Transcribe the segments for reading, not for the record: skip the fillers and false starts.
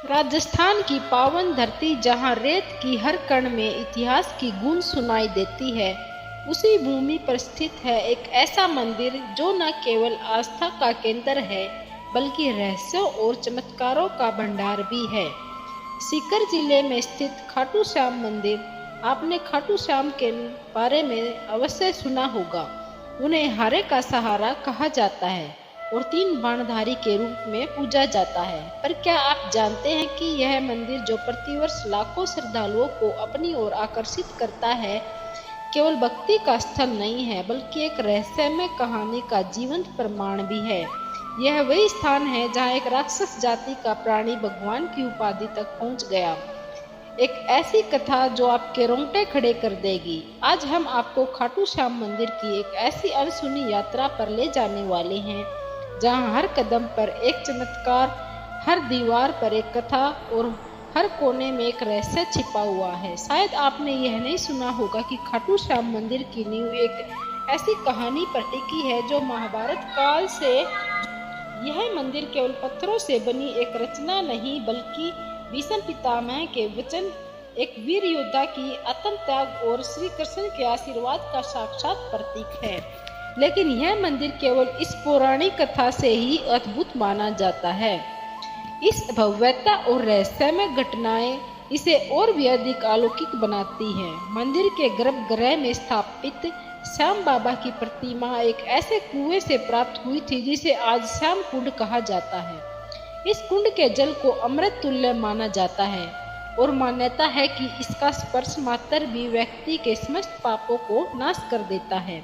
राजस्थान की पावन धरती जहां रेत की हर कण में इतिहास की गूंज सुनाई देती है, उसी भूमि पर स्थित है एक ऐसा मंदिर जो न केवल आस्था का केंद्र है बल्कि रहस्यों और चमत्कारों का भंडार भी है। सीकर जिले में स्थित खाटू श्याम मंदिर। आपने खाटू श्याम के बारे में अवश्य सुना होगा। उन्हें हारे का सहारा कहा जाता है और 3 बाणधारी के रूप में पूजा जाता है। पर क्या आप जानते हैं कि यह मंदिर जो प्रतिवर्ष लाखों श्रद्धालुओं को अपनी ओर आकर्षित करता है, केवल भक्ति का स्थल नहीं है बल्कि एक रहस्यमय कहानी का जीवंत प्रमाण भी है। यह वही स्थान है जहां एक राक्षस जाति का प्राणी भगवान की उपाधि तक पहुंच गया। एक ऐसी कथा जो आपके रोंगटे खड़े कर देगी। आज हम आपको खाटू श्याम मंदिर की एक ऐसी अनसुनी यात्रा पर ले जाने वाले हैं जहां हर कदम पर एक चमत्कार, हर दीवार पर एक कथा और हर कोने में एक रहस्य छिपा हुआ है। शायद आपने यह नहीं सुना होगा कि खाटू श्याम मंदिर की नींव एक ऐसी कहानी पर टिकी है जो महाभारत काल से। यह मंदिर केवल पत्थरों से बनी एक रचना नहीं बल्कि भीष्म पितामह के वचन, एक वीर योद्धा की आत्मत्याग और श्री कृष्ण के आशीर्वाद का साक्षात प्रतीक है। लेकिन यह मंदिर केवल इस पौराणिक कथा से ही अद्भुत माना जाता है। इस भव्यता और रहस्यमय घटनाएं इसे और भी अधिक अलौकिक बनाती हैं। मंदिर के गर्भगृह में स्थापित श्याम बाबा की प्रतिमा एक ऐसे कुएं से प्राप्त हुई थी जिसे आज श्याम कुंड कहा जाता है। इस कुंड के जल को अमृत तुल्य माना जाता है और मान्यता है कि इसका स्पर्श मात्र भी व्यक्ति के समस्त पापों को नाश कर देता है।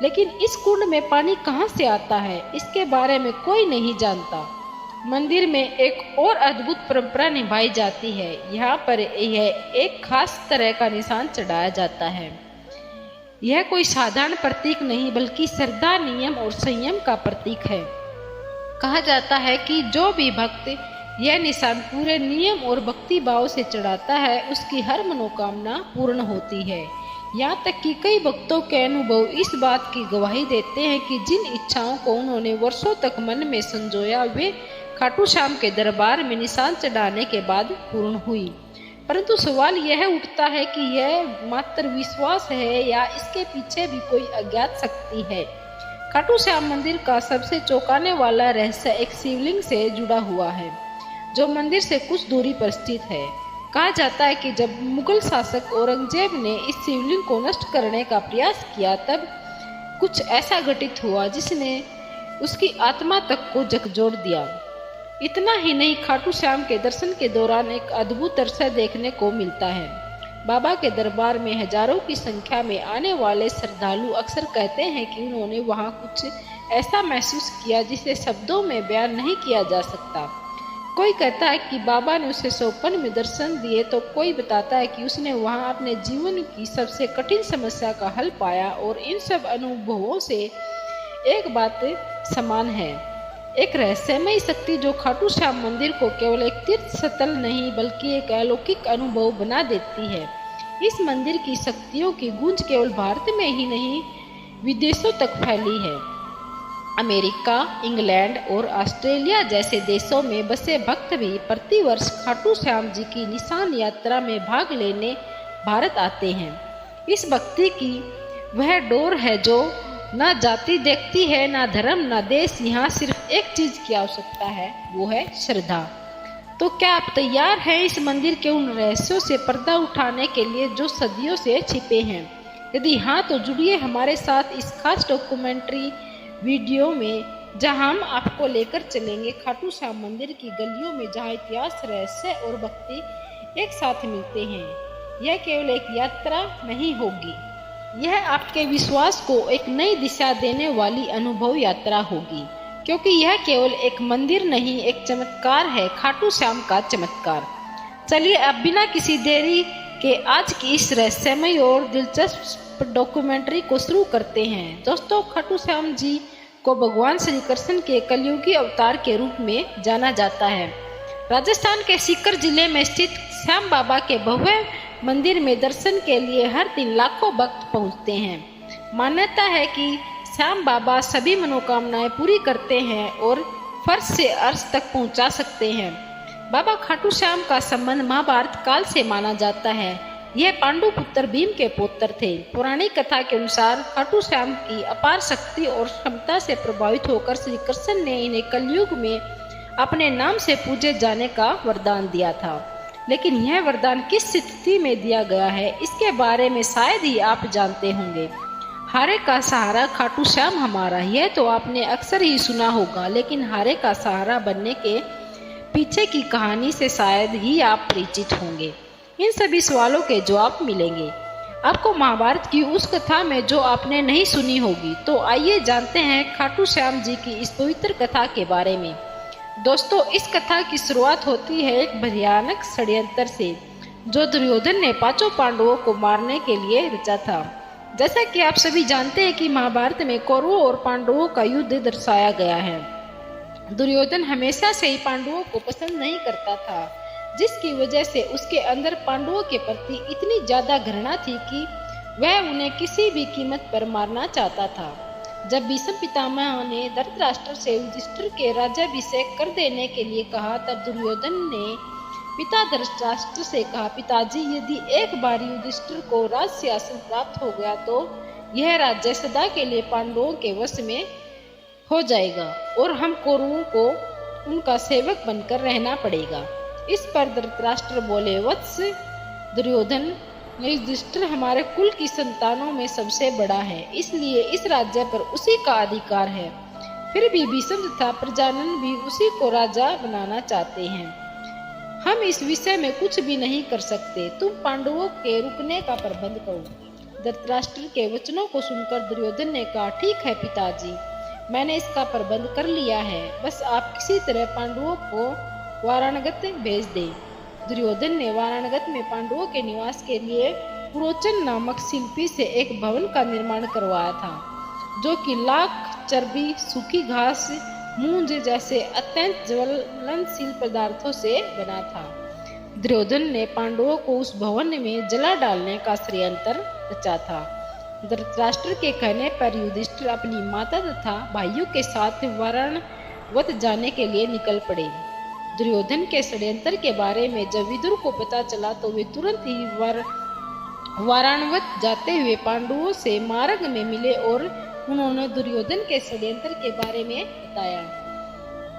लेकिन इस कुंड में पानी कहाँ से आता है, इसके बारे में कोई नहीं जानता। मंदिर में एक और अद्भुत परंपरा निभाई जाती है। यहाँ पर यह एक खास तरह का निशान चढ़ाया जाता है। यह कोई साधारण प्रतीक नहीं बल्कि श्रद्धा, नियम और संयम का प्रतीक है। कहा जाता है कि जो भी भक्त यह निशान पूरे नियम और भक्ति भाव से चढ़ाता है, उसकी हर मनोकामना पूर्ण होती है। यहाँ तक कि कई भक्तों के अनुभव इस बात की गवाही देते हैं कि जिन इच्छाओं को उन्होंने वर्षों तक मन में संजोया, वे खाटू श्याम के दरबार में निशान चढ़ाने के बाद पूर्ण हुई। परंतु सवाल यह उठता है कि यह मात्र विश्वास है या इसके पीछे भी कोई अज्ञात शक्ति है। खाटू श्याम मंदिर का सबसे चौंकाने वाला रहस्य एक शिवलिंग से जुड़ा हुआ है जो मंदिर से कुछ दूरी पर स्थित है। कहा जाता है कि जब मुगल शासक औरंगजेब ने इस शिवलिंग को नष्ट करने का प्रयास किया, तब कुछ ऐसा घटित हुआ जिसने उसकी आत्मा तक को झकझोर दिया। इतना ही नहीं, खाटू श्याम के दर्शन के दौरान एक अद्भुत दृश्य देखने को मिलता है। बाबा के दरबार में हजारों की संख्या में आने वाले श्रद्धालु अक्सर कहते हैं कि उन्होंने वहां कुछ ऐसा महसूस किया जिसे शब्दों में बयान नहीं किया जा सकता। कोई कहता है कि बाबा ने उसे सौपन में दर्शन दिए, तो कोई बताता है कि उसने वहां अपने जीवन की सबसे कठिन समस्या का हल पाया। और इन सब अनुभवों से एक बात समान है, एक रहस्यमय शक्ति जो खाटू श्याम मंदिर को केवल एक तीर्थ स्थल नहीं बल्कि एक अलौकिक अनुभव बना देती है। इस मंदिर की शक्तियों की गूंज केवल भारत में ही नहीं, विदेशों तक फैली है। अमेरिका, इंग्लैंड और ऑस्ट्रेलिया जैसे देशों में बसे भक्त भी प्रतिवर्ष खाटू श्याम जी की निशान यात्रा में भाग लेने भारत आते हैं। इस भक्ति की वह डोर है जो ना जाति देखती है, ना धर्म, ना देश। यहाँ सिर्फ एक चीज की आवश्यकता है, वो है श्रद्धा। तो क्या आप तैयार हैं इस मंदिर के उन रहस्यों से पर्दा उठाने के लिए जो सदियों से छिपे हैं? यदि हाँ, तो जुड़िए हमारे साथ इस खास डॉक्यूमेंट्री वीडियो में, जहां हम आपको लेकर चलेंगे खाटू श्याम मंदिर की गलियों में, जहां इतिहास, रहस्य और भक्ति एक साथ मिलते हैं। यह केवल एक यात्रा नहीं होगी, यह आपके विश्वास को एक नई दिशा देने वाली अनुभव यात्रा होगी, क्योंकि यह केवल एक मंदिर नहीं, एक चमत्कार है, खाटू श्याम का चमत्कार। चलिए अब बिना किसी देरी के आज की इस रहस्यमय और दिलचस्प डॉक्यूमेंट्री को शुरू करते हैं। दोस्तों, खाटू श्याम जी को भगवान श्री कृष्ण के कलयुगी अवतार के रूप में जाना जाता है। राजस्थान के सीकर जिले में स्थित श्याम बाबा के भव्य मंदिर में दर्शन के लिए हर दिन लाखों भक्त पहुंचते हैं। मान्यता है कि श्याम बाबा सभी मनोकामनाएं पूरी करते हैं और फर्श से अर्श तक पहुंचा सकते हैं। बाबा खाटू श्याम का संबंध महाभारत काल से माना जाता है। यह पांडु पुत्र भीम के पुत्र थे। पुरानी कथा के अनुसार खाटू श्याम की अपार शक्ति और क्षमता से प्रभावित होकर श्री कृष्ण ने इन्हें कलयुग में अपने नाम से पूजे जाने का वरदान दिया था। लेकिन यह वरदान किस स्थिति में दिया गया है, इसके बारे में शायद ही आप जानते होंगे। हारे का सहारा खाटू श्याम हमारा, यह तो आपने अक्सर ही सुना होगा, लेकिन हारे का सहारा बनने के पीछे की कहानी से शायद ही आप परिचित होंगे। इन सभी सवालों के जवाब मिलेंगे आपको महाभारत की उस कथा में जो आपने नहीं सुनी होगी। तो आइए जानते हैं खाटू श्याम जी की इस पवित्र कथा के बारे में। दोस्तों, इस कथा की शुरुआत होती है एक भयानक षड्यंत्र से, जो दुर्योधन ने पांचों पांडवों को मारने के लिए रचा था। जैसा कि आप सभी जानते हैं कि महाभारत में कौरवों और पांडवों का युद्ध दर्शाया गया है। दुर्योधन हमेशा से ही पांडवों को पसंद नहीं करता था, जिसकी वजह से उसके अंदर पांडवों के प्रति इतनी ज्यादा घृणा थी कि वह उन्हें किसी भी कीमत पर मारना चाहता था। जब भीष्म पितामह ने धृतराष्ट्र से युधिष्ठिर के राज्याभिषेक कर देने के लिए कहा, तब दुर्योधन ने पिता धृतराष्ट्र से कहा, पिताजी, यदि एक बार युधिष्ठिर को राज सिंहासन प्राप्त हो गया तो यह राज्य सदा के लिए पांडवों के वश में हो जाएगा और हम कौरवों को उनका सेवक बनकर रहना पड़ेगा। इस पर धृतराष्ट्र बोले, वत्स दुर्योधन, युधिष्ठिर हमारे कुल की संतानों में सबसे बड़ा है, इसलिए इस राज्य पर उसी का अधिकार है। फिर भी भीष्म तथा प्रजानन भी उसी को राजा बनाना चाहते हैं। हम इस विषय में कुछ भी नहीं कर सकते। तुम पांडवों के रुकने का प्रबंध करो। धृतराष्ट्र के वचनों को सुनकर दुर्योधन ने कहा, ठीक है पिताजी, मैंने इसका प्रबंध कर लिया है, बस आप किसी तरह पांडवों को वाराणगत भेज दें। दुर्योधन ने वाराणगत में पांडवों के निवास के लिए पुरोचन नामक शिल्पी से एक भवन का निर्माण करवाया था, जो कि लाख, चर्बी, सूखी घास, मूंज जैसे अत्यंत ज्वलनशील पदार्थों से बना था। दुर्योधन ने पांडवों को उस भवन में जला डालने का षड्यंत्र रचा था। धृतराष्ट्र के कहने पर युधिष्ठिर अपनी माता तथा भाइयों के साथ वाराणवत जाने के लिए निकल पड़े। दुर्योधन के षड्यंत्र के बारे में जब विदुर को पता चला तो वे तुरंत ही वाराणवत जाते हुए पांडवों से मार्ग में मिले और उन्होंने दुर्योधन के षड्यंत्र के बारे में बताया।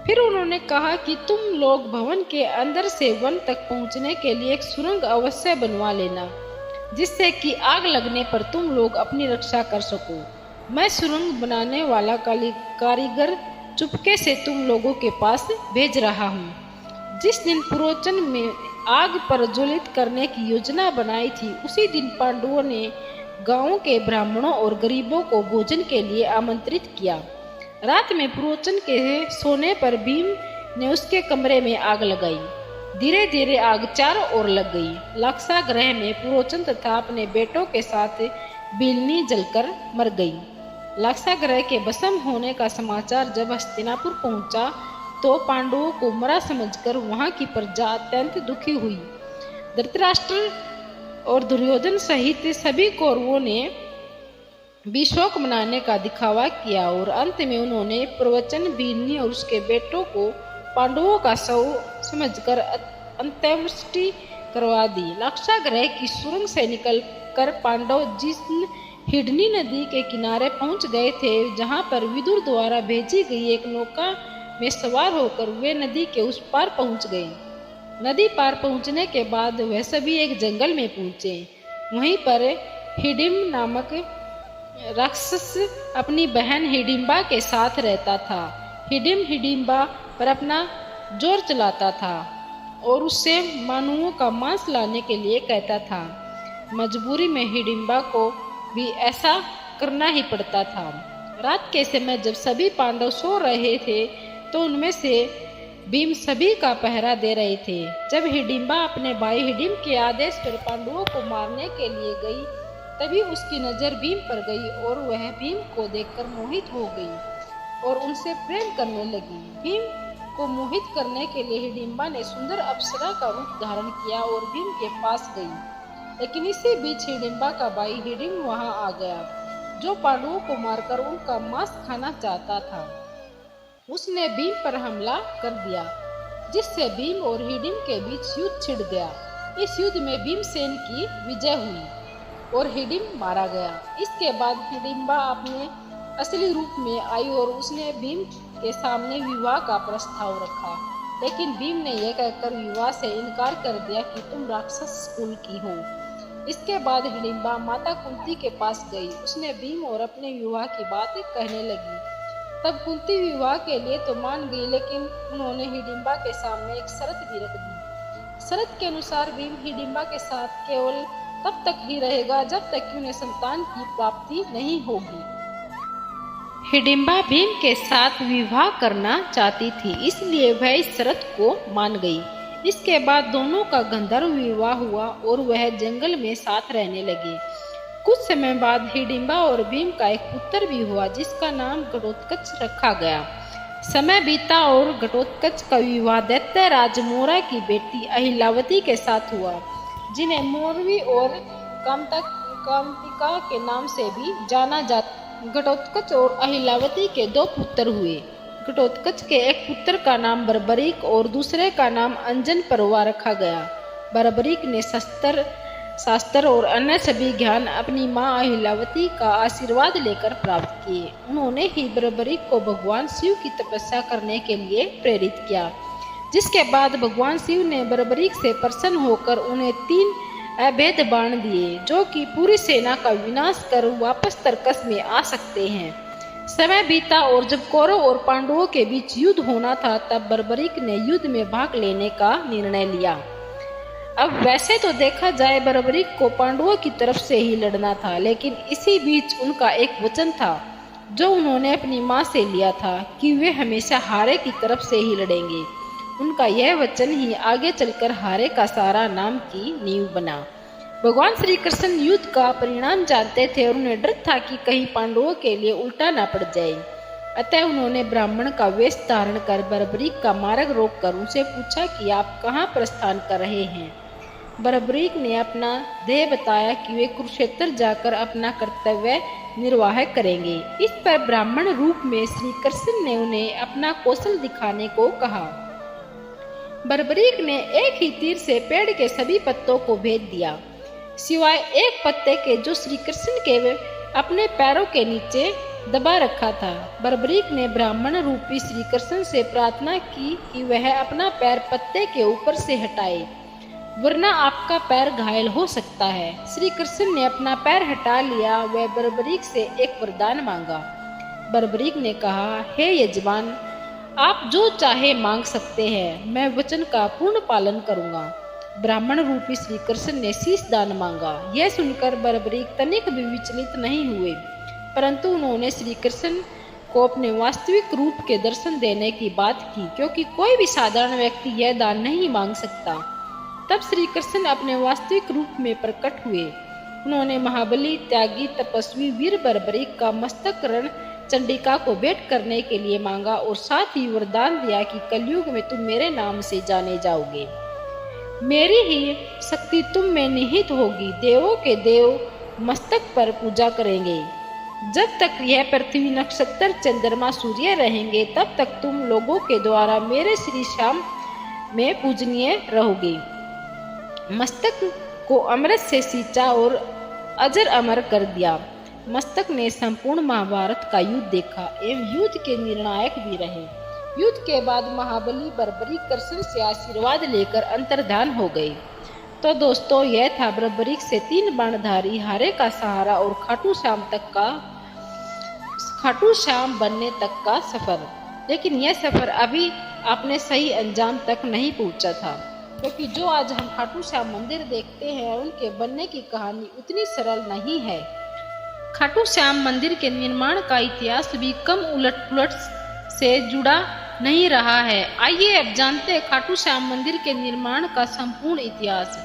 फिर उन्होंने कहा कि तुम लोग भवन के अंदर से वन तक पहुंचने के लिए एक सुरंग अवश्य बनवा लेना, जिससे कि आग लगने पर तुम लोग अपनी रक्षा कर सको। मैं सुरंग बनाने वाला कारीगर चुपके से तुम लोगों के पास भेज रहा हूँ। जिस दिन पुरोचन में आग पर ज्वलित करने की योजना बनाई थी, उसी दिन पांडवों ने गांवों के ब्राह्मणों और गरीबों को भोजन के लिए आमंत्रित किया। रात में पुरोचन के सोने पर भीम ने उसके कमरे में आग लगाई। धीरे धीरे आग चारों ओर लग गई। लाक्षागृह में पुरोचन तथा अपने बेटों के साथ बिलनी जलकर मर गई। लाक्षागृह के भस्म होने का समाचार जब हस्तिनापुर पहुंचा तो पांडवों को मरा समझकर वहां की प्रजा अत्यंत दुखी हुई। धृतराष्ट्र और दुर्योधन सहित सभी कौरवों ने भी शोक मनाने का दिखावा किया और अंत में उन्होंने प्रवचन भीलनी और उसके बेटों को पांडवों का शव समझकर अंत्येष्टि करवा दी। लाक्षागृह की सुरंग से निकलकर पांडव जिस हिडनी नदी के किनारे पहुंच गए थे, जहां पर विदुर द्वारा भेजी गई एक नौका में सवार होकर वे नदी के उस पार पहुंच गए। नदी पार पहुंचने के बाद वह सभी एक जंगल में पहुंचे। वहीं पर हिडिम नामक राक्षस अपनी बहन हिडिम्बा के साथ रहता था। हिडिम हिडिम्बा पर अपना जोर चलाता था और उससे मानवों का मांस लाने के लिए कहता था। मजबूरी में हिडिम्बा को भी ऐसा करना ही पड़ता था। रात के समय जब सभी पांडव सो रहे थे तो उनमें से भीम सभी का पहरा दे रहे थे। जब हिडिम्बा अपने भाई हिडिम के आदेश पर पांडवों को मारने के लिए गई, तभी उसकी नजर भीम पर गई और वह भीम को देखकर मोहित हो गई और उनसे प्रेम करने लगी। भीम को मोहित करने के लिए हिडिम्बा ने सुंदर अप्सरा का रूप धारण किया और भीम के पास गई। लेकिन इसी बीच हिडिम्बा का भाई हिडिम वहां आ गया, जो पांडवों को मारकर उनका मांस खाना चाहता था। उसने भीम पर हमला कर दिया। जिससे भीम और हिडिंबा के बीच युद्ध छिड़ गया। इस युद्ध में भीमसेन की विजय हुई और हिडिंबा मारा गया। इसके बाद हिडिंबा अपने असली रूप में आई और उसने भीम के सामने विवाह का प्रस्ताव रखा, लेकिन भीम ने यह कहकर विवाह से इनकार कर दिया कि तुम राक्षस कुल की हो। इसके बाद हिडिंबा माता कुंती के पास गई। उसने भीम और अपने विवाह की बातें कहने लगी। तब कुंती विवाह के लिए तो मान गई, लेकिन उन्होंने हिडिंबा के सामने एक शर्त भी रख दी। शर्त के अनुसार भीम हिडिंबा के साथ केवल तब तक ही रहेगा जब तक कि उन्हें संतान की प्राप्ति नहीं होगी। हिडिंबा भीम के साथ विवाह करना चाहती थी, इसलिए वह इस शर्त को मान गई। इसके बाद दोनों का गंधर्व विवाह हुआ और वह जंगल में साथ रहने लगे। कुछ समय बाद हिडिंबा और भीम का एक पुत्र भी हुआ, जिसका नाम घटोत्कच रखा गया। समय बीता और घटोत्कच का विवाह दैत्यराज मोरा की बेटी अहिलावती के साथ हुआ, जिन्हें मोरवी और कामतिका के नाम से भी जाना जाता। घटोत्कच और अहिलावती के 2 पुत्र हुए। घटोत्कच के एक पुत्र का नाम बर्बरीक और दूसरे का नाम अंजन परवा रखा गया। बर्बरीक ने शास्त्र और अन्य सभी ज्ञान अपनी माँ अहिलावती का आशीर्वाद लेकर प्राप्त किए। उन्होंने ही बर्बरीक को भगवान शिव की तपस्या करने के लिए प्रेरित किया, जिसके बाद भगवान शिव ने बर्बरीक से प्रसन्न होकर उन्हें 3 अभेद बाण दिए, जो कि पूरी सेना का विनाश कर वापस तर्कस में आ सकते हैं। समय बीता और जब कौरव और पांडवों के बीच युद्ध होना था, तब बर्बरीक ने युद्ध में भाग लेने का निर्णय लिया। अब वैसे तो देखा जाए बर्बरीक को पांडवों की तरफ से ही लड़ना था, लेकिन इसी बीच उनका एक वचन था जो उन्होंने अपनी माँ से लिया था कि वे हमेशा हारे की तरफ से ही लड़ेंगे। उनका यह वचन ही आगे चलकर हारे का सारा नाम की नींव बना। भगवान श्री कृष्ण युद्ध का परिणाम जानते थे और उन्हें डर था कि कहीं पांडवों के लिए उल्टा ना पड़ जाए। अतः उन्होंने ब्राह्मण का वेश धारण कर बर्बरीक का मार्ग रोककर उनसे पूछा कि आप कहाँ प्रस्थान कर रहे हैं। बर्बरीक ने अपना ध्येय बताया कि वे कुरुक्षेत्र जाकर अपना कर्तव्य निर्वाह करेंगे। इस पर ब्राह्मण रूप में श्री कृष्ण ने उन्हें अपना कौशल दिखाने को कहा। बर्बरीक ने एक ही तीर से पेड़ के सभी पत्तों को भेद दिया, सिवाय एक पत्ते के जो श्री कृष्ण के अपने पैरों के नीचे दबा रखा था। बर्बरीक ने ब्राह्मण रूपी श्री कृष्ण से प्रार्थना की कि वह अपना पैर पत्ते के ऊपर से हटाए, वरना आपका पैर घायल हो सकता है। श्री कृष्ण ने अपना पैर हटा लिया। वह बर्बरीक से एक वरदान मांगा। बर्बरीक ने कहा, हे यजमान, आप जो चाहे मांग सकते हैं, मैं वचन का पूर्ण पालन करूंगा। ब्राह्मण रूपी श्री कृष्ण ने शीश दान मांगा। यह सुनकर बर्बरीक तनिक भी विचलित नहीं हुए, परंतु उन्होंने श्री कृष्ण को अपने वास्तविक रूप के दर्शन देने की बात की, क्योंकि कोई भी साधारण व्यक्ति यह दान नहीं मांग सकता। तब श्री कृष्ण अपने वास्तविक रूप में प्रकट हुए। उन्होंने महाबली, त्यागी, तपस्वी वीर बर्बरीक का मस्तक रण चंडिका को भेंट करने के लिए मांगा और साथ ही वरदान दिया कि कलयुग में तुम मेरे नाम से जाने जाओगे। मेरी ही शक्ति तुम में निहित होगी। देवों के देव मस्तक पर पूजा करेंगे। जब तक यह पृथ्वी, नक्षत्र, चंद्रमा, सूर्य रहेंगे, तब तक तुम लोगों के द्वारा मेरे श्री श्याम में पूजनीय रहोगे। मस्तक को अमृत से सींचा और अजर अमर कर दिया। मस्तक ने संपूर्ण महाभारत का युद्ध देखा एवं युद्ध के निर्णायक भी रहे। युद्ध के बाद महाबली बर्बरीक कृष्ण से आशीर्वाद लेकर अंतर्धान हो गए। तो दोस्तों, यह था बर्बरीक से 3 बाणधारी हारे का सहारा और खाटू श्याम बनने तक का सफर। लेकिन यह सफर अभी अपने सही अंजाम तक नहीं पहुंचा था, क्योंकि जो आज हम खाटू श्याम मंदिर देखते हैं, उनके बनने की कहानी उतनी सरल नहीं है। खाटू श्याम मंदिर के निर्माण का इतिहास भी कम उलट-पुलट से जुड़ा नहीं रहा है। आइए अब जानते हैं खाटू श्याम मंदिर के निर्माण का संपूर्ण इतिहास।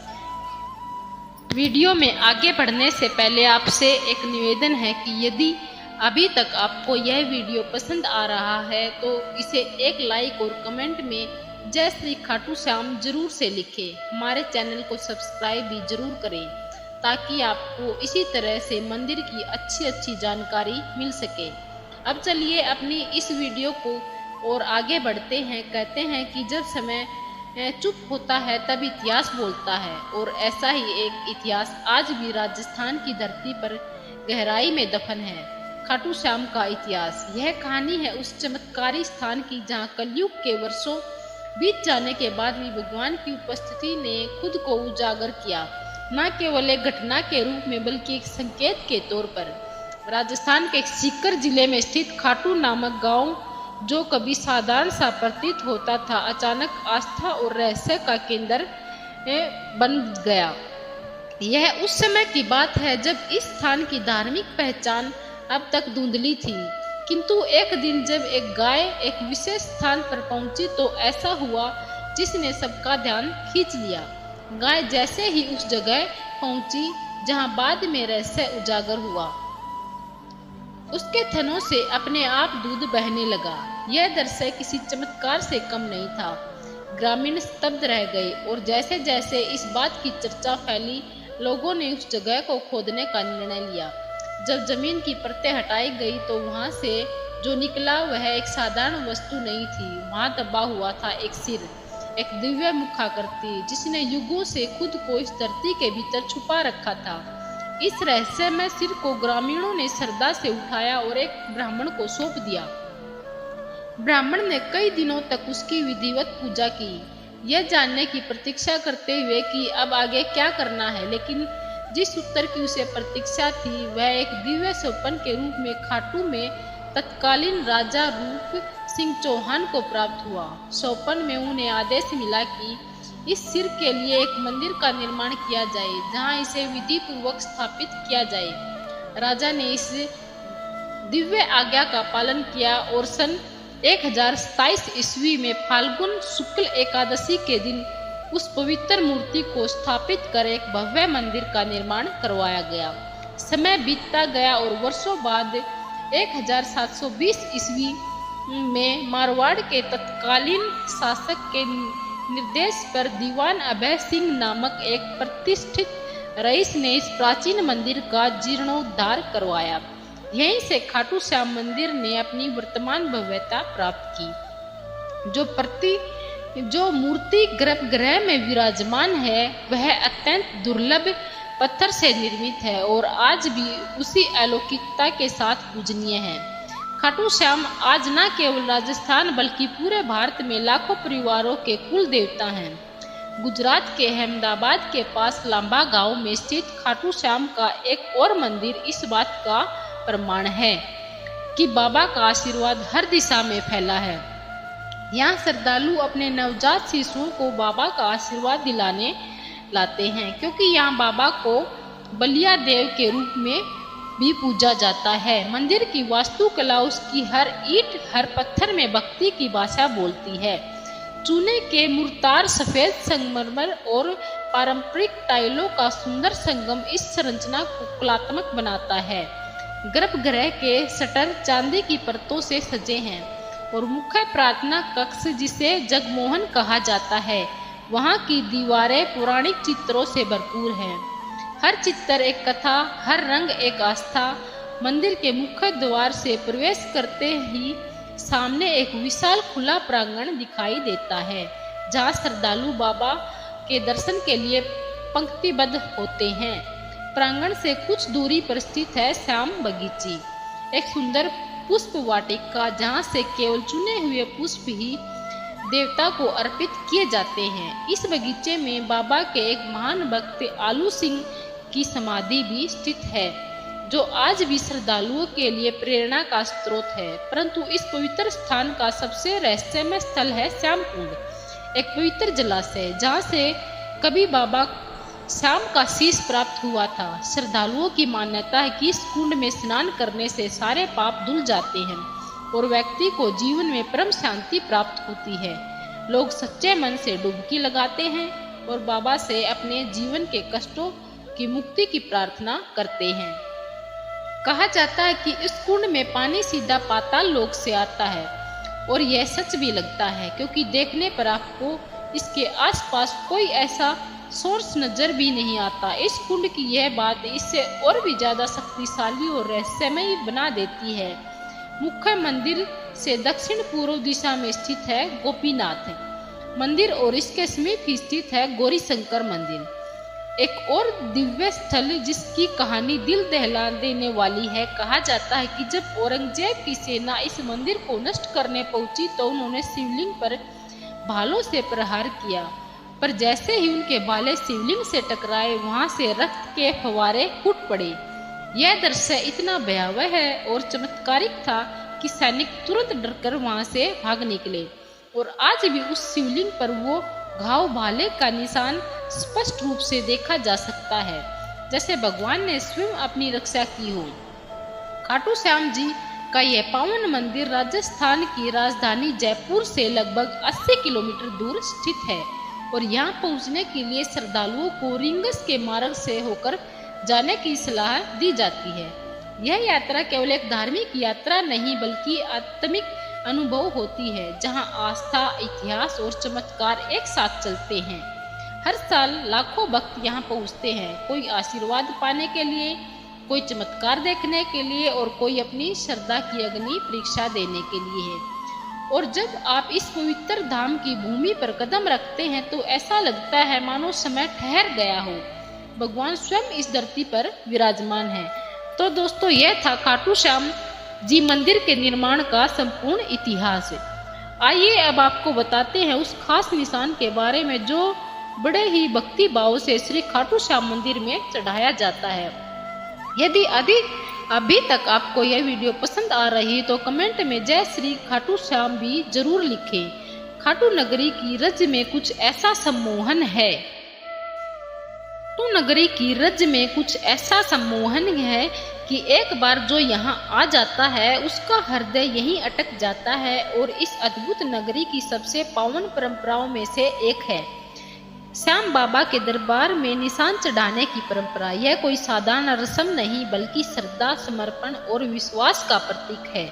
वीडियो में आगे बढ़ने से पहले आपसे एक निवेदन है कि यदि अभी तक आपको यह वीडियो पसंद आ रहा है तो इसे एक लाइक और कमेंट में जय श्री खाटू श्याम जरूर से लिखें। हमारे चैनल को सब्सक्राइब भी जरूर करें, ताकि आपको इसी तरह से मंदिर की अच्छी जानकारी मिल सके। अब चलिए अपनी इस वीडियो को और आगे बढ़ते हैं। कहते हैं कि जब समय चुप होता है तब इतिहास बोलता है, और ऐसा ही एक इतिहास आज भी राजस्थान की धरती पर गहराई में दफन है। खाटू श्याम का इतिहास। यह कहानी है उस चमत्कारी स्थान की जहाँ कलयुग के वर्षों बीत जाने के बाद भी भगवान की उपस्थिति ने खुद को उजागर किया, न केवल एक घटना के रूप में बल्कि एक संकेत के तौर पर। राजस्थान के सीकर जिले में स्थित खाटू नामक गांव, जो कभी साधारण सा प्रतीत होता था, अचानक आस्था और रहस्य का केंद्र बन गया। यह उस समय की बात है जब इस स्थान की धार्मिक पहचान अब तक धुंधली थी, किंतु एक दिन जब एक गाय एक विशेष स्थान पर पहुंची तो ऐसा हुआ जिसने सबका ध्यान खींच लिया। गाय जैसे ही उस जगह पहुंची जहां बाद में रहस्य उजागर हुआ, उसके थनों से अपने आप दूध बहने लगा। यह दृश्य किसी चमत्कार से कम नहीं था। ग्रामीण स्तब्ध रह गए, और जैसे जैसे इस बात की चर्चा फैली, लोगों ने उस जगह को खोदने का निर्णय लिया। जब जमीन की परतें हटाई गई तो वहां से जो निकला वह एक साधारण वस्तु नहीं थी। वहां दबा हुआ था एक सिर, एक दिव्य मुखाकृति जिसने युगों से खुद को इस धरती के भीतर छुपा रखा था। इस रहस्यमय सिर को ग्रामीणों ने श्रद्धा से उठाया और एक ब्राह्मण को सौंप दिया। ब्राह्मण ने कई दिनों तक उसकी विधिवत पूजा की, यह जानने की प्रतीक्षा करते हुए कि अब आगे क्या करना है, लेकिन जिस उत्तर की उसे प्रतीक्षा थी वह एक दिव्य सोपन के रूप में खाटू में तत्कालीन राजा रूप सिंह चौहान को प्राप्त हुआ। सोपन में उन्हें आदेश मिला कि इस सिर के लिए एक मंदिर का निर्माण किया जाए जहां इसे विधि पूर्वक स्थापित किया जाए। राजा ने इस दिव्य आज्ञा का पालन किया और सन 1027 ईस्वी में फाल्गुन शुक्ल एकादशी के दिन उस पवित्र मूर्ति को स्थापित कर एक भव्य मंदिर का निर्माण करवाया गया। समय बीतता गया और वर्षों बाद 1720 ईस्वी में मारवाड़ के तत्कालीन शासक के निर्देश पर दीवान अभय सिंह नामक एक प्रतिष्ठित रईस ने इस प्राचीन मंदिर का जीर्णोद्धार करवाया। यहीं से खाटू श्याम मंदिर ने अपनी वर्तमान भव्यता प्राप्त की। जो मूर्ति गर्भगृह में विराजमान है वह अत्यंत दुर्लभ पत्थर से निर्मित है और आज भी उसी अलौकिकता के साथ पूजनीय है। खाटू श्याम आज न केवल राजस्थान बल्कि पूरे भारत में लाखों परिवारों के कुल देवता हैं। गुजरात के अहमदाबाद के पास लांबा गांव में स्थित खाटू श्याम का एक और मंदिर इस बात का प्रमाण है कि बाबा का आशीर्वाद हर दिशा में फैला है। यहाँ श्रद्धालु अपने नवजात शिशुओं को बाबा का आशीर्वाद दिलाने लाते हैं, क्योंकि यहाँ बाबा को बलिया देव के रूप में भी पूजा जाता है। मंदिर की वास्तुकला उसकी हर ईंट हर पत्थर में भक्ति की भाषा बोलती है। चूने के मुर्तार, सफेद संगमरमर और पारंपरिक टाइलों का सुंदर संगम इस संरचना को कलात्मक बनाता है। गर्भगृह के शटर चांदी की परतों से सजे हैं और मुख्य प्रार्थना कक्ष, जिसे जगमोहन कहा जाता है, वहाँ की दीवारें पौराणिक चित्रों से भरपूर हैं। हर चित्र एक कथा, हर रंग एक आस्था। मंदिर के मुख्य द्वार से प्रवेश करते ही सामने एक विशाल खुला प्रांगण दिखाई देता है, जहाँ श्रद्धालु बाबा के दर्शन के लिए पंक्तिबद्ध होते हैं। प्रांगण से कुछ दूरी पर स्थित है श्याम बगीची, एक सुंदर पुष्प वाटिका, जहाँ से केवल चुने हुए पुष्प ही देवता को अर्पित किए जाते हैं। इस बगीचे में बाबा के एक महान भक्त आलू सिंह की समाधि भी स्थित है, जो आज भी श्रद्धालुओं के लिए प्रेरणा का स्रोत है। परंतु इस पवित्र स्थान का सबसे रहस्यमय स्थल है श्याम कुंड, एक पवित्र जलाशय जहाँ से कभी बाबा श्याम का शीश प्राप्त हुआ था। श्रद्धालुओं की मान्यता है कि इस कुंड में स्नान करने से सारे पाप धुल जाते हैं और व्यक्ति को जीवन में परम शांति प्राप्त होती है। लोग सच्चे मन से डुबकी लगाते हैं और बाबा से अपने जीवन के कष्टों की मुक्ति की प्रार्थना करते हैं। कहा जाता है कि इस कुंड में पानी सीधा पाताल लोक से आता है, और यह सच भी लगता है, क्योंकि देखने पर आपको इसके आसपास कोई ऐसा सोर्स नजर भी नहीं आता। इस कुंड की यह बात इससे और भी ज्यादा शक्तिशाली और रहस्यमय बना देती है। मुख्य मंदिर से दक्षिण पूर्व दिशा में स्थित है गोपीनाथ मंदिर और इसके समीप ही स्थित है गौरी शंकर मंदिर। एक और दिव्य स्थल जिसकी कहानी दिल दहला देने वाली है। कहा जाता है कि जब औरंगजेब की सेना इस मंदिर को नष्ट करने पहुंची तो उन्होंने शिवलिंग पर भालों से प्रहार किया, पर जैसे ही उनके भाले शिवलिंग से टकराए वहां से रक्त के फव्वारे फूट पड़े। यह दृश्य इतना भयावह और चमत्कारिक था कि सैनिक तुरंत डरकर वहां से भाग निकले और आज भी उस शिवलिंग पर वो घाव भाले का निशान स्पष्ट रूप से देखा जा सकता है, जैसे भगवान ने स्वयं अपनी रक्षा की हो। खाटू श्याम जी का यह पावन मंदिर राजस्थान की राजधानी जयपुर से लगभग 80 किलोमीटर दूर स्थित है और यहाँ पहुँचने के लिए श्रद्धालुओं को रिंगस के मार्ग से होकर जाने की सलाह दी जाती है। यह यात्रा केवल एक धार्मिक यात्रा नहीं बल्कि आत्मिक अनुभव होती है, जहां आस्था, इतिहास और चमत्कार एक साथ चलते हैं। हर साल लाखों भक्त यहां पहुंचते हैं, कोई आशीर्वाद पाने के लिए, कोई चमत्कार देखने के लिए और कोई अपनी श्रद्धा की अग्नि परीक्षा देने के लिए है। और जब आप इस पवित्र धाम की भूमि पर कदम रखते हैं तो ऐसा लगता है मानो समय ठहर गया हो, भगवान स्वयं इस धरती पर विराजमान है। तो दोस्तों, यह था खाटू श्याम जी मंदिर के निर्माण का संपूर्ण इतिहास। आइए अब आपको बताते हैं उस खास निशान के बारे में जो बड़े ही भक्ति भाव से श्री खाटू श्याम मंदिर में चढ़ाया जाता है। यदि अभी तक आपको यह वीडियो पसंद आ रही है तो कमेंट में जय श्री खाटू श्याम भी जरूर लिखें। खाटू नगरी की रज में कुछ ऐसा सम्मोहन है। खाटू नगरी की रज में कुछ ऐसा सम्मोहन है कि एक बार जो यहाँ आ जाता है उसका हृदय यहीं अटक जाता है और इस अद्भुत नगरी की सबसे पावन परंपराओं में से एक है श्याम बाबा के दरबार में निशान चढ़ाने की परंपरा। यह कोई साधारण रस्म नहीं बल्कि श्रद्धा, समर्पण और विश्वास का प्रतीक है।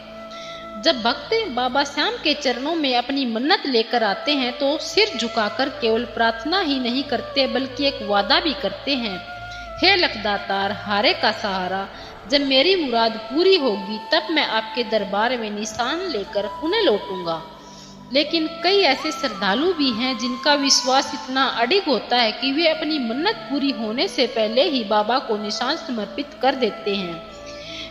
जब भक्त बाबा श्याम के चरणों में अपनी मन्नत लेकर आते हैं तो सिर झुकाकर केवल प्रार्थना ही नहीं करते बल्कि एक वादा भी करते हैं, हे लखदातार, हारे का सहारा, जब मेरी मुराद पूरी होगी तब मैं आपके दरबार में निशान लेकर पुनः लौटूंगा। लेकिन कई ऐसे श्रद्धालु भी हैं जिनका विश्वास इतना अडिग होता है कि वे अपनी मन्नत पूरी होने से पहले ही बाबा को निशान समर्पित कर देते हैं।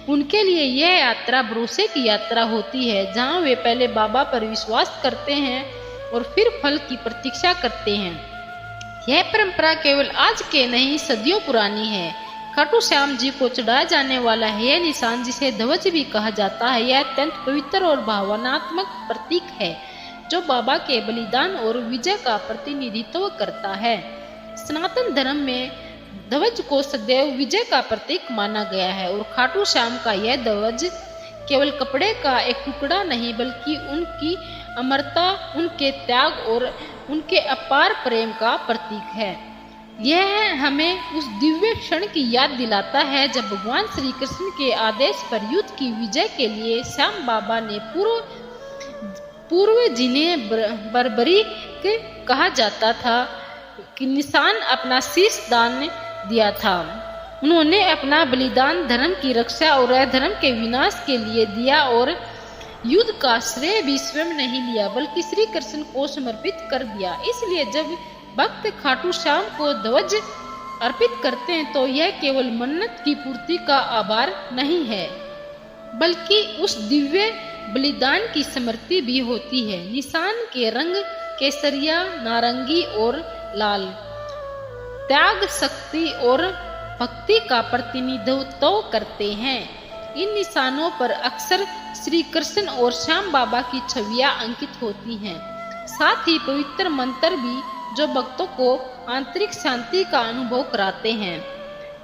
उनके लिए यह यात्रा भरोसे की यात्रा होती है, जहां वे पहले बाबा पर विश्वास करते हैं और फिर फल की प्रतीक्षा करते हैं। यह परंपरा केवल आज के नहीं, सदियों पुरानी है। खाटू श्याम जी को चढ़ाया जाने वाला यह निशान, जिसे ध्वज भी कहा जाता है, यह अत्यंत पवित्र और भावनात्मक प्रतीक है जो बाबा के बलिदान और विजय का प्रतिनिधित्व करता है। सनातन धर्म में ध्वज को सदैव विजय का प्रतीक माना गया है और खाटू श्याम का यह ध्वज केवल कपड़े का एक टुकड़ा नहीं बल्कि उनकी अमरता, उनके त्याग और उनके अपार प्रेम का प्रतीक है। यह हमें उस दिव्य क्षण की याद दिलाता है जब भगवान श्री कृष्ण के आदेश पर युद्ध की विजय के लिए श्याम बाबा ने पूर्व जिन्हें बर्बरी के कहा जाता था कि निशान अपना शीश दान दिया था। उन्होंने अपना बलिदान धर्म की रक्षा और अधर्म के विनाश के लिए दिया और युद्ध का श्रेय भी स्वयं नहीं लिया बल्कि श्री कृष्ण को समर्पित कर दिया। इसलिए जब भक्त खाटू श्याम को ध्वज अर्पित करते हैं तो यह केवल मन्नत की पूर्ति का आभार नहीं है बल्कि उस दिव्य बलिदान की स्मृति भी होती है। निशान के रंग केसरिया, नारंगी और लाल त्याग, शक्ति और भक्ति का प्रतिनिधित्व करते हैं। इन निशानों पर अक्सर श्री कृष्ण और श्याम बाबा की छवियां अंकित होती हैं, साथ ही पवित्र मंत्र भी जो भक्तों को आंतरिक शांति का अनुभव कराते हैं।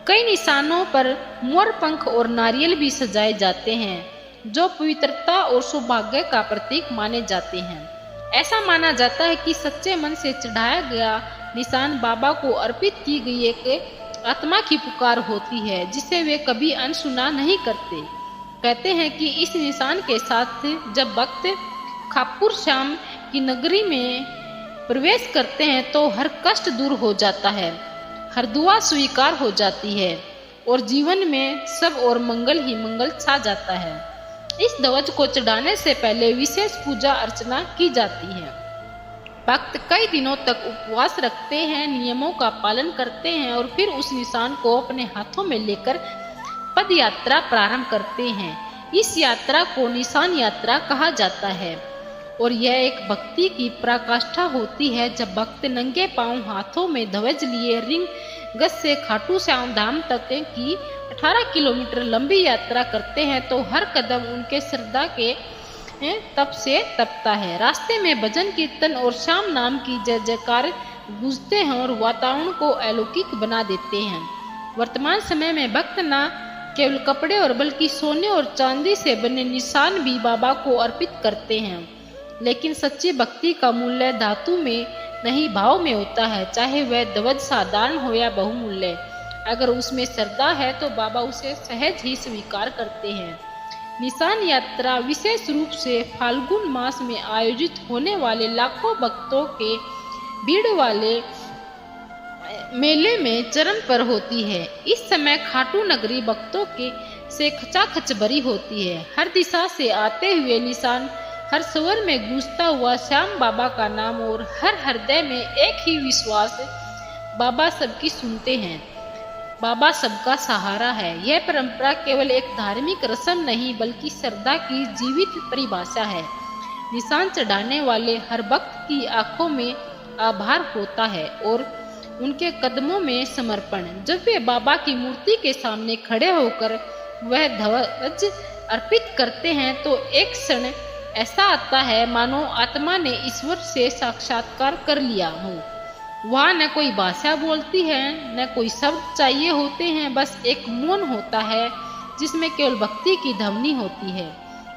कई निशानों पर मोर पंख और नारियल भी सजाए जाते हैं जो पवित्रता और सौभाग्य का प्रतीक माने जाते हैं। ऐसा माना जाता है कि सच्चे मन से चढ़ाया गया निशान बाबा को अर्पित की गई एक आत्मा की पुकार होती है जिसे वे कभी अनसुना नहीं करते। कहते हैं कि इस निशान के साथ जब भक्त खाटू श्याम की नगरी में प्रवेश करते हैं तो हर कष्ट दूर हो जाता है, हर दुआ स्वीकार हो जाती है और जीवन में सब और मंगल ही मंगल छा जाता है। इस ध्वज को चढ़ाने से पहले विशेष पूजा अर्चना की जाती है। भक्त कई दिनों तक उपवास रखते हैं, नियमों का पालन करते हैं और फिर उस निशान को अपने हाथों में लेकर पद यात्रा प्रारंभ करते हैं। इस यात्रा को निशान यात्रा कहा जाता है और यह एक भक्ति की पराकाष्ठा होती है। जब भक्त नंगे पांव हाथों में ध्वज लिए रिंगगत से खाटू श्याम धाम तक की 18 किलोमीटर लंबी यात्रा करते हैं तो हर कदम उनके श्रद्धा के तप से तपता है। रास्ते में भजन कीर्तन और श्याम नाम की जय जयकार गूंजते हैं और वातावरण को अलौकिक बना देते हैं। वर्तमान समय में भक्त न केवल कपड़े और बल्कि सोने और चांदी से बने निशान भी बाबा को अर्पित करते हैं, लेकिन सच्ची भक्ति का मूल्य धातु में नहीं भाव में होता है। चाहे वह ध्वज साधारण हो या बहुमूल्य, अगर उसमें श्रद्धा है तो बाबा उसे सहज ही स्वीकार करते हैं। निशान यात्रा विशेष रूप से फाल्गुन मास में आयोजित होने वाले लाखों भक्तों के भीड़ वाले मेले में चरण पर होती है। इस समय खाटू नगरी भक्तों के से खचाखच भरी होती है। हर दिशा से आते हुए निशान, हर स्वर में गूंजता हुआ श्याम बाबा का नाम और हर हृदय में एक ही विश्वास, बाबा सबकी सुनते हैं, बाबा सबका सहारा है। यह परंपरा केवल एक धार्मिक रस्म नहीं बल्कि श्रद्धा की जीवित परिभाषा है। निशान चढ़ाने वाले हर भक्त की आंखों में आभार होता है और उनके कदमों में समर्पण। जब वे बाबा की मूर्ति के सामने खड़े होकर वह ध्वज अर्पित करते हैं तो एक क्षण ऐसा आता है मानो आत्मा ने ईश्वर से साक्षात्कार कर लिया हो। वहाँ न कोई भाषा बोलती है, न कोई शब्द चाहिए होते हैं, बस एक मौन होता है जिसमें केवल भक्ति की ध्वनि होती है।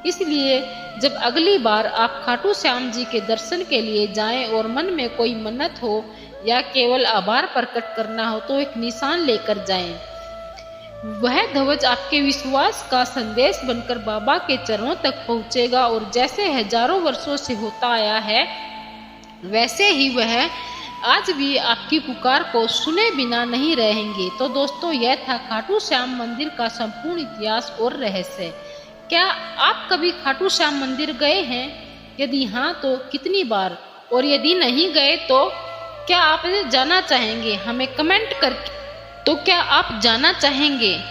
इसलिए जब अगली बार आप खाटू श्याम जी के दर्शन के लिए जाएं और मन में कोई मन्नत हो या केवल आभार प्रकट करना हो तो एक निशान लेकर जाएं। वह ध्वज आपके विश्वास का संदेश बनकर बाबा के चरणों तक पहुंचेगा और जैसे हजारों वर्षों से होता आया है वैसे ही वह आज भी आपकी पुकार को सुने बिना नहीं रहेंगे। तो दोस्तों, यह था खाटू श्याम मंदिर का संपूर्ण इतिहास और रहस्य। क्या आप कभी खाटू श्याम मंदिर गए हैं? यदि हाँ तो कितनी बार, और यदि नहीं गए तो क्या आप जाना चाहेंगे?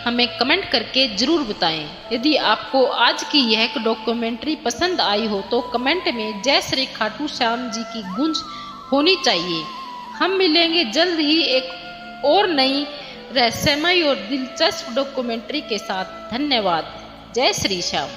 हमें कमेंट करके जरूर बताएं। यदि आपको आज की यह डॉक्यूमेंट्री पसंद आई हो तो कमेंट में जय श्री खाटू श्याम जी की गूंज होनी चाहिए। हम मिलेंगे जल्द ही एक और नई रहस्यमय और दिलचस्प डॉक्यूमेंट्री के साथ। धन्यवाद। जय श्री श्याम।